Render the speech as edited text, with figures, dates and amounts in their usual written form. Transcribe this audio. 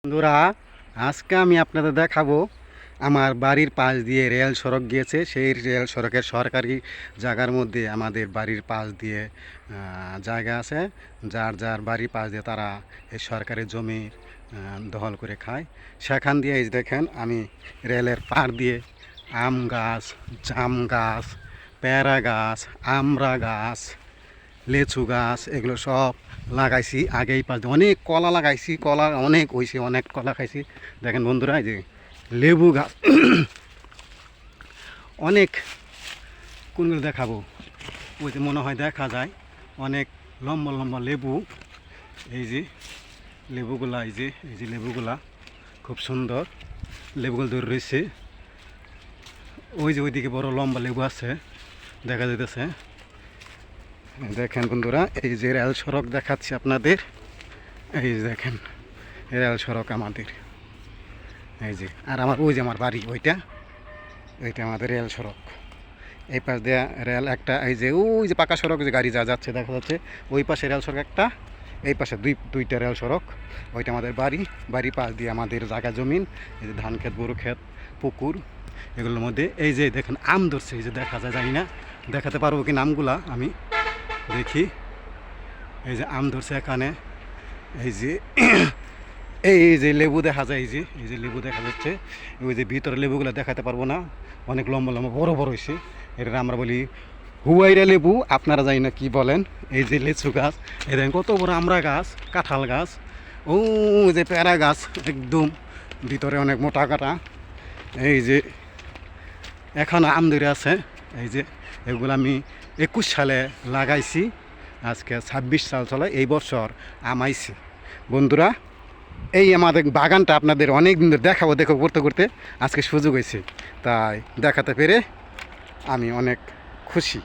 বন্ধুরা, আজকে আমি আপনাদের দেখাবো আমার বাড়ির পাশ দিয়ে রেল সড়ক গিয়েছে। সেই রেল সড়কের সরকারি জায়গার মধ্যে আমাদের বাড়ির পাশ দিয়ে জায়গা আছে, যার যার বাড়ির পাশ দিয়ে তারা এই সরকারি জমি দখল করে খায়। সেখান দিয়ে এই দেখেন আমি রেলের পাড় দিয়ে আম গাছ, জাম গাছ, পেয়ারা গাছ, আমড়া গাছ, লেচু গাছ এগুলো সব লাগাইছি। আগেই পাশ দিয়ে অনেক কলা লাগাইছি, কলা অনেক হয়েছে, অনেক কলা খাইছি। দেখেন বন্ধুরা, এই যে লেবু গাছ অনেক, কোনগুলো দেখাবো, ওই যে মনে হয় দেখা যায় অনেক লম্বা লম্বা লেবু। এই যে লেবুগুলা, এই যে লেবুগুলা খুব সুন্দর, লেবুগুলো ধরে রয়েছে। ওই যে ওইদিকে বড় লম্বা লেবু আছে, দেখা যাইতেছে। দেখেন বন্ধুরা, এই যে রেল সড়ক দেখাচ্ছি আপনাদের। এই যে দেখেন রেল সড়ক আমাদের, এই যে, আর আমার ওই যে আমার বাড়ি, ওইটা আমাদের রেল সড়ক। এই পাশ দিয়ে রেল একটা, এই যে ওই যে পাকা সড়ক, যে গাড়ি যা যাচ্ছে দেখা যাচ্ছে, ওই পাশে রেল সড়ক একটা, এই পাশে দুইটা রেল সড়ক। ওইটা আমাদের বাড়ি পাশ দিয়ে আমাদের জায়গা জমিন, এই যে ধান ক্ষেত, গরু ক্ষেত, পুকুর, এগুলোর মধ্যে এই যে দেখেন আম ধরছে। এই যে দেখা যায়, জানি না দেখাতে পারবো কি নামগুলা, আমি দেখি। এই যে আম ধরছে এখানে, এই যে এই যে লেবু দেখা যায়, এই যে লেবু দেখা যাচ্ছে। ওই যে ভিতরে লেবুগুলো দেখাতে পারবো না, অনেক লম্বা লম্বা বড় বড় হয়েছে। এটা আমরা বলি হুয়াইরা লেবু, আপনারা জানি না কি বলেন। এই যে লিচু গাছ, এই দেখেন কত বড় আমড়া গাছ, কাঁঠাল গাছ, ও যে পেয়ারা গাছ একদম ভিতরে অনেক মোটা কাটা। এই যে এখন আম ধরে আছে। এই যে এগুলো আমি 21 সালে লাগাইছি, আজকে 26 সাল চলে, এই বছর আমাইছি। বন্ধুরা, এই আমাদের বাগানটা আপনাদের অনেক দিন ধরে দেখাবো করতে করতে আজকে সুযোগ হয়েছে, তাই দেখাতে পেরে আমি অনেক খুশি।